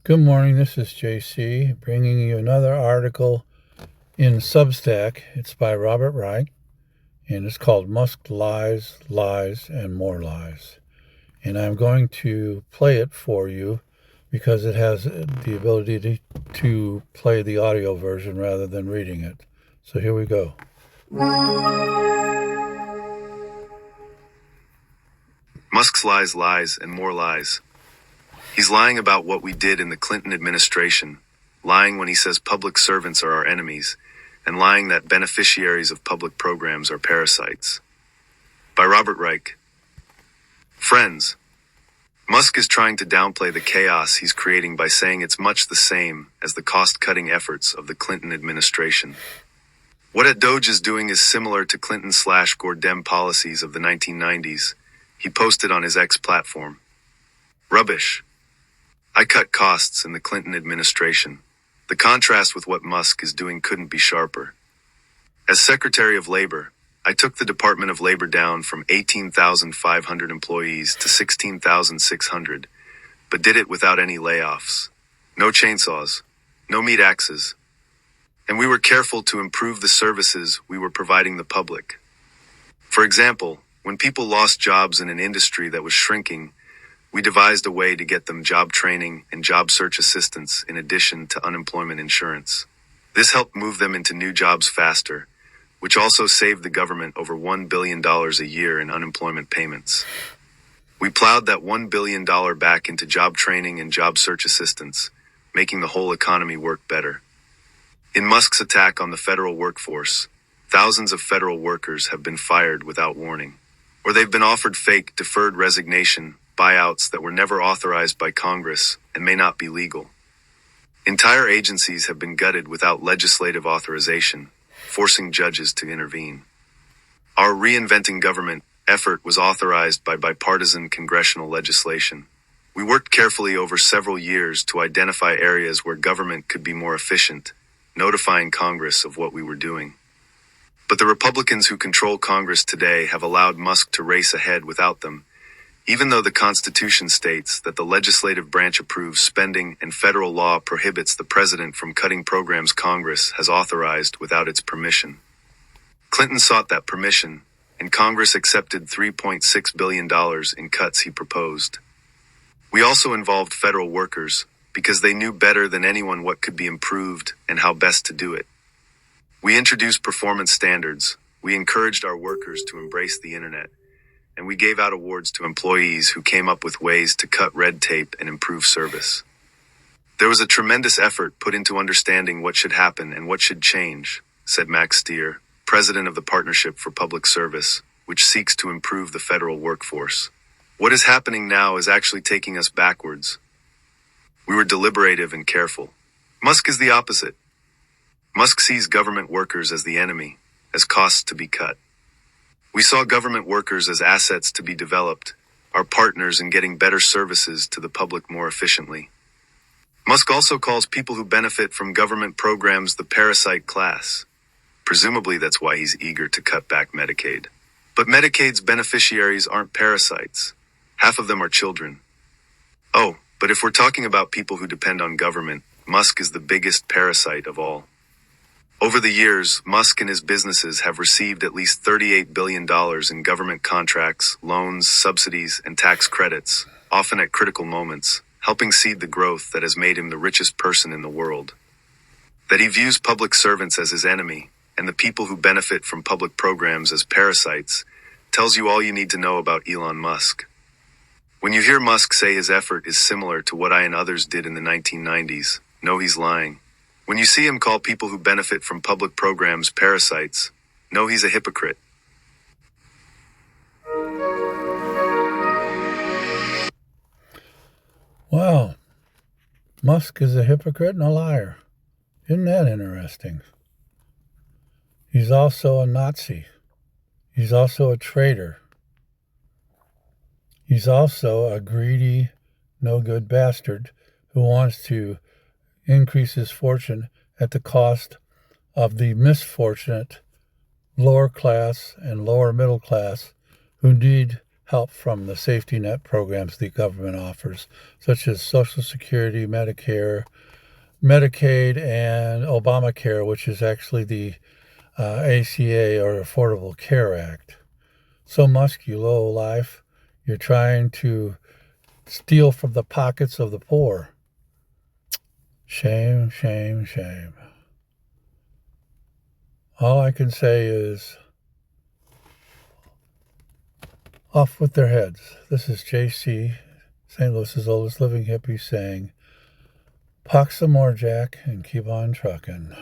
Good morning, this is JC bringing you another article in Substack. It's by Robert Reich and it's called Musk Lies, Lies, and More Lies. And I'm going to play it for you because it has the ability to play the audio version rather than reading it. So here we go. Musk's lies, lies, and more lies. He's lying about what we did in the Clinton administration, lying when he says public servants are our enemies, and lying that beneficiaries of public programs are parasites. By Robert Reich. Friends, Musk is trying to downplay the chaos he's creating by saying it's much the same as the cost-cutting efforts of the Clinton administration. What Doge is doing is similar to Clinton/Gore Dem policies of the 1990s. He posted on his X platform. Rubbish. I cut costs in the Clinton administration. The contrast with what Musk is doing couldn't be sharper. As Secretary of Labor, I took the Department of Labor down from 18,500 employees to 16,600, but did it without any layoffs. No chainsaws, no meat axes. And we were careful to improve the services we were providing the public. For example, when people lost jobs in an industry that was shrinking, we devised a way to get them job training and job search assistance in addition to unemployment insurance. This helped move them into new jobs faster, which also saved the government over $1 billion a year in unemployment payments. We plowed that $1 billion back into job training and job search assistance, making the whole economy work better. In Musk's attack on the federal workforce, thousands of federal workers have been fired without warning, or they've been offered fake deferred resignation buyouts that were never authorized by Congress and may not be legal. Entire agencies have been gutted without legislative authorization, forcing judges to intervene. Our Reinventing Government effort was authorized by bipartisan congressional legislation. We worked carefully over several years to identify areas where government could be more efficient, notifying Congress of what we were doing. But the Republicans who control Congress today have allowed Musk to race ahead without them, even though the Constitution states that the legislative branch approves spending and federal law prohibits the president from cutting programs Congress has authorized without its permission. Clinton sought that permission, and Congress accepted $3.6 billion in cuts he proposed. We also involved federal workers because they knew better than anyone what could be improved and how best to do it. We introduced performance standards, we encouraged our workers to embrace the internet, and we gave out awards to employees who came up with ways to cut red tape and improve service. There was a tremendous effort put into understanding what should happen and what should change, said Max Stier, president of the Partnership for Public Service, which seeks to improve the federal workforce. What is happening now is actually taking us backwards. We were deliberative and careful. Musk is the opposite. Musk sees government workers as the enemy, as costs to be cut. We saw government workers as assets to be developed, our partners in getting better services to the public more efficiently. Musk also calls people who benefit from government programs the parasite class. Presumably that's why he's eager to cut back Medicaid. But Medicaid's beneficiaries aren't parasites. Half of them are children. Oh, but if we're talking about people who depend on government, Musk is the biggest parasite of all. Over the years, Musk and his businesses have received at least $38 billion in government contracts, loans, subsidies, and tax credits, often at critical moments, helping seed the growth that has made him the richest person in the world. That he views public servants as his enemy, and the people who benefit from public programs as parasites, tells you all you need to know about Elon Musk. When you hear Musk say his effort is similar to what I and others did in the 1990s, know he's lying. When you see him call people who benefit from public programs parasites, know he's a hypocrite. Wow, Musk is a hypocrite and a liar. Isn't that interesting? He's also a Nazi. He's also a traitor. He's also a greedy, no-good bastard who wants to increase his fortune at the cost of the misfortunate lower class and lower middle class who need help from the safety net programs the government offers, such as Social Security, Medicare, Medicaid, and Obamacare, which is actually the ACA, or Affordable Care Act. So Musk, you low life, you're trying to steal from the pockets of the poor. Shame, shame, shame. All I can say is, off with their heads. This is JC, St. Louis's oldest living hippie, saying, "Pox some more, Jack, and keep on trucking."